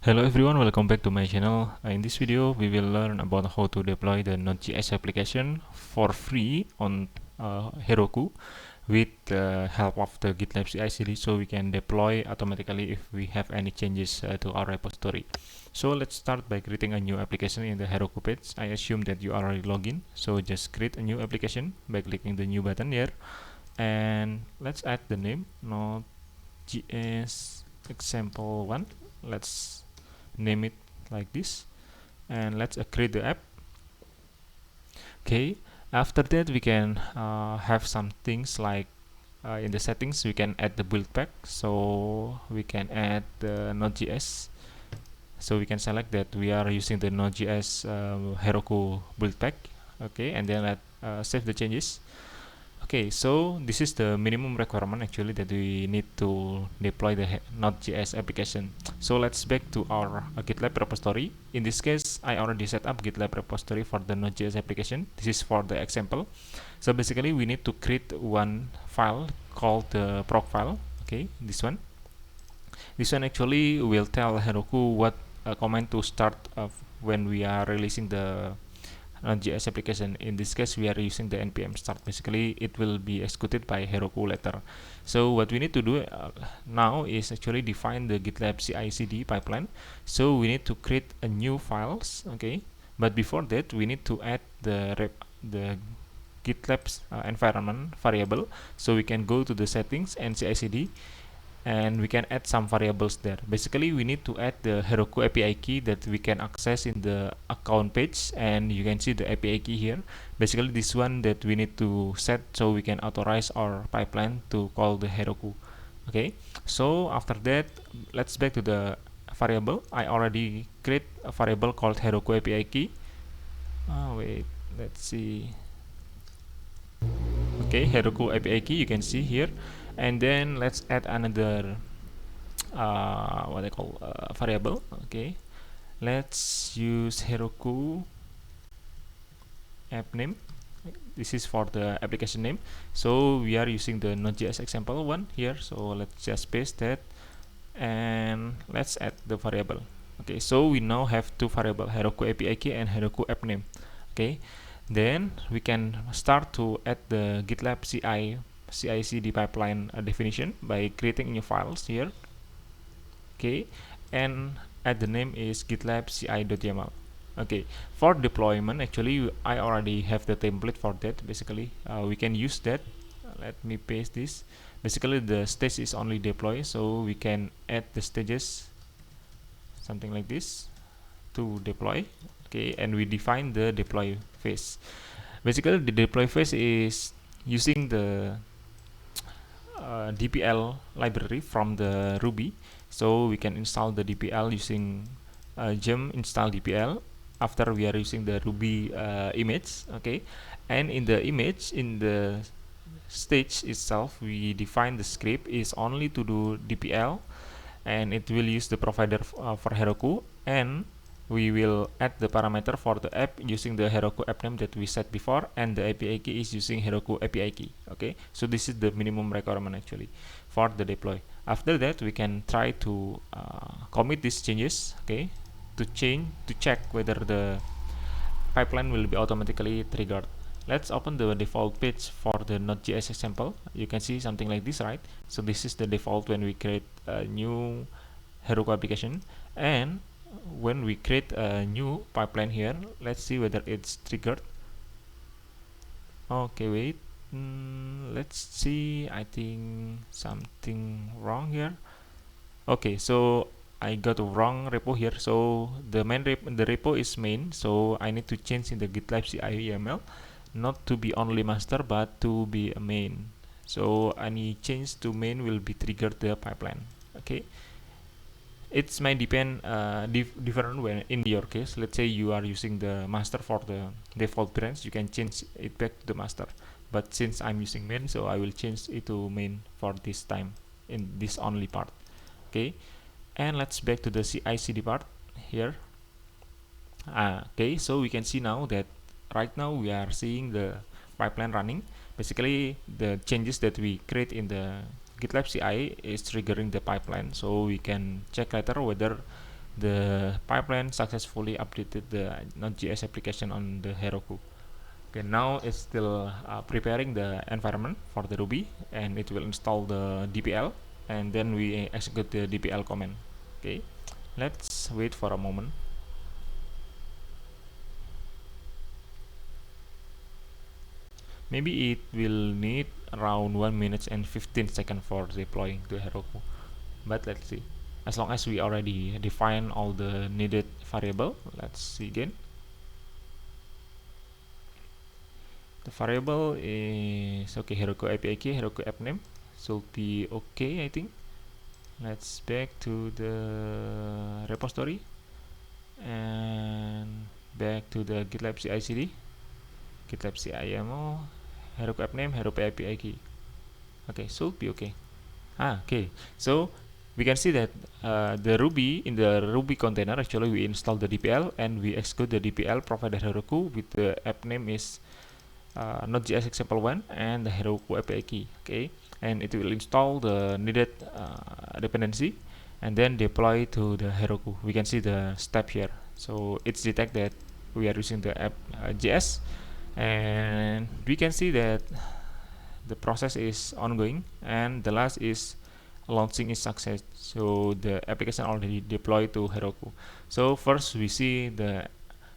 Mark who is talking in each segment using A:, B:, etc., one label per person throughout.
A: Hello everyone, welcome back to my channel. In this video, we will learn about how to deploy the Node.js application for free on Heroku with the help of the GitLab CI/CD, so we can deploy automatically if we have any changes to our repository. So let's start by creating a new application in the Heroku page. I assume that you are already logged in, so just create a new application by clicking the new button here, and let's add the name Node.js example 1. Let's name it like this, and let's create the app. Okay, after that we can have some things like in the settings we can add the build pack, so we can add the Node.js, so we can select that we are using the Node.js Heroku build pack. Okay, and then let save the changes. Okay, so this is the minimum requirement actually that we need to deploy the Node.js application. So let's back to our GitLab repository. In this case, I already set up GitLab repository for the Node.js application. This is for the example. So basically, we need to create one file called the proc file. Okay, this one. This one actually will tell Heroku what command to start when we are releasing the Node.js application. In this case, we are using the npm start. Basically, it will be executed by Heroku later. So what we need to do now is actually define the GitLab CI/CD pipeline. So we need to create a new files. Okay, but before that, we need to add the GitLab's environment variable. So we can go to the settings and CI/CD, and we can add some variables there. Basically, we need to add the Heroku API key that we can access in the account page, and you can see the API key here. Basically, this one that we need to set so we can authorize our pipeline to call the Heroku. Okay, so after that, let's back to the variable. I already create a variable called Heroku API key. Wait, let's see. Okay, Heroku API key, you can see here. And then let's add another what I call variable. Okay, let's use Heroku app name. This is for the application name. So we are using the Node.js example one here. So let's just paste that, and let's add the variable. Okay, so we now have two variables, Heroku API key and Heroku app name. Okay, then we can start to add the GitLab CI/CD pipeline definition by creating new files here. Okay, and add the name is GitLab CI.yaml. Okay, for deployment, actually I already have the template for that. Basically, we can use that. Let me paste this. Basically, the stage is only deploy, so we can add the stages, something like this, to deploy. Okay, and we define the deploy phase. Basically, the deploy phase is using the DPL library from the Ruby. So we can install the DPL using gem install DPL after we are using the Ruby image. Okay, and in the image, in the stage itself, we define the script is only to do DPL, and it will use the provider for Heroku, and we will add the parameter for the app using the Heroku app name that we set before, and the API key is using Heroku API key. Okay, so this is the minimum requirement actually for the deploy. After that, we can try to commit these changes. Okay, to check whether the pipeline will be automatically triggered. Let's open the default page for the Node.js example. You can see something like this, right? So this is the default when we create a new Heroku application, and when we create a new pipeline here, let's see whether it's triggered. Okay, wait. Let's see. I think something wrong here. Okay, so I got a wrong repo here. So the repo is main. So I need to change in the GitLab CI YAML, not to be only master, but to be a main. So any change to main will be triggered the pipeline. Okay, it might depend different when in your case. Let's say you are using the master for the default branch, you can change it back to the master. But since I'm using main, so I will change it to main for this time in this only part. Okay, and let's back to the CI/CD part here. Okay, so we can see now that right now we are seeing the pipeline running. Basically, the changes that we create in the GitLab CI is triggering the pipeline, so we can check later whether the pipeline successfully updated the Node.js application on the Heroku. Okay, now it's still preparing the environment for the Ruby, and it will install the DPL, and then we execute the DPL command. Okay, let's wait for a moment. Maybe it will need around 1 minute and 15 seconds for deploying to Heroku, but let's see. As long as we already define all the needed variable, let's see again. The variable is okay. Heroku API key, Heroku app name should be okay, I think. Let's back to the repository and back to the GitLab CI/CD, GitLab CI/YAML, Heroku app name, Heroku API key. Okay, should be okay. Okay. So we can see that the Ruby in the Ruby container, actually we install the DPL and we execute the DPL provided Heroku with the app name is Node.js example 1 and the Heroku API key. Okay, and it will install the needed dependency and then deploy to the Heroku. We can see the step here. So it's detect that we are using the app JS, and we can see that the process is ongoing, and the last is launching is success. So the application already deployed to Heroku. So first we see the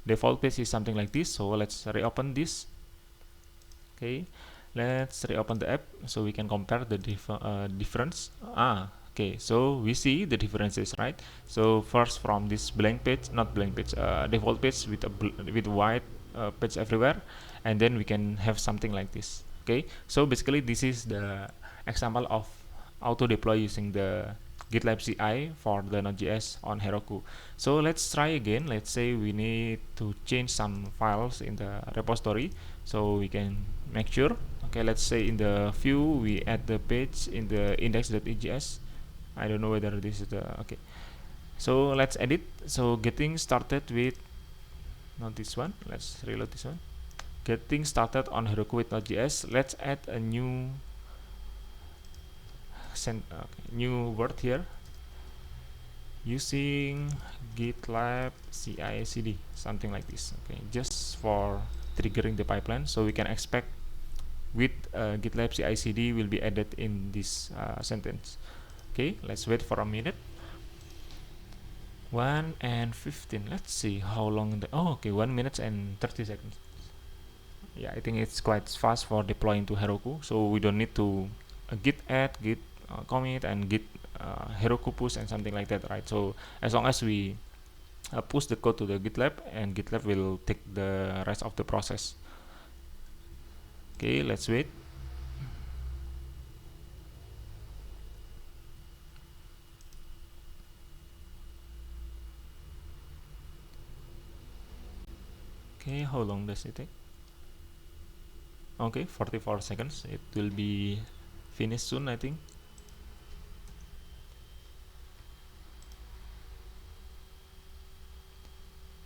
A: default page is something like this. So let's reopen this. Okay, let's reopen the app so we can compare the difference. Okay, so we see the differences, right? So first from this blank page, not blank page, default page with with white page everywhere, and then we can have something like this. Okay, so basically this is the example of auto deploy using the GitLab CI for the Node.js on Heroku. So let's try again. Let's say we need to change some files in the repository, so we can make sure. Okay, let's say in the view we add the page in the index.js. I don't know whether this is the okay. So let's edit. So getting started with not this one. Let's reload this one. Getting started on Heroku with Node.js. Let's add a new new word here using GitLab CI/CD, something like this. Okay, just for triggering the pipeline, so we can expect with GitLab CI/CD will be added in this sentence. Okay, let's wait for a minute. 1 and 15. Let's see how long okay, 1 minute and 30 seconds. Yeah, I think it's quite fast for deploying to Heroku, so we don't need to git add, git commit, and git Heroku push and something like that, right? So as long as we push the code to the GitLab, and GitLab will take the rest of the process. Okay, let's wait. Okay, how long does it take? Okay, 44 seconds. It will be finished soon, I think.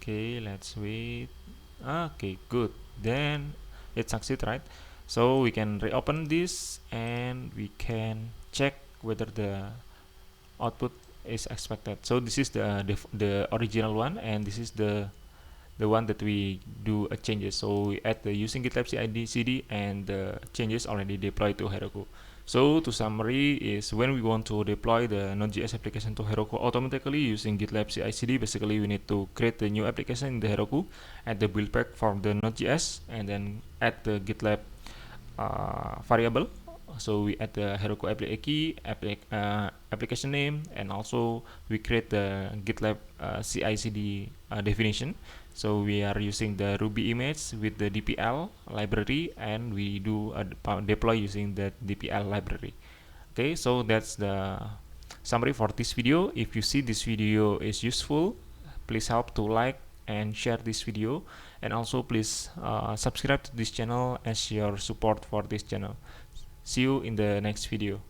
A: Okay, let's wait. Okay, good. Then it succeed, right? So we can reopen this and we can check whether the output is expected. So this is the original one, and this is the one that we do a changes. So we add the using GitLab CI/CD, and the changes already deployed to Heroku. So to summary is when we want to deploy the Node.js application to Heroku automatically using GitLab CI/CD, basically we need to create the new application in the Heroku, add the build pack from the Node.js, and then add the GitLab variable. So we add the Heroku API key, application name, and also we create the GitLab CI/CD definition. So we are using the Ruby image with the DPL library, and we do a deploy using that DPL library. Okay, so that's the summary for this video. If you see this video is useful, please help to like and share this video, and also please subscribe to this channel as your support for this channel. See you in the next video.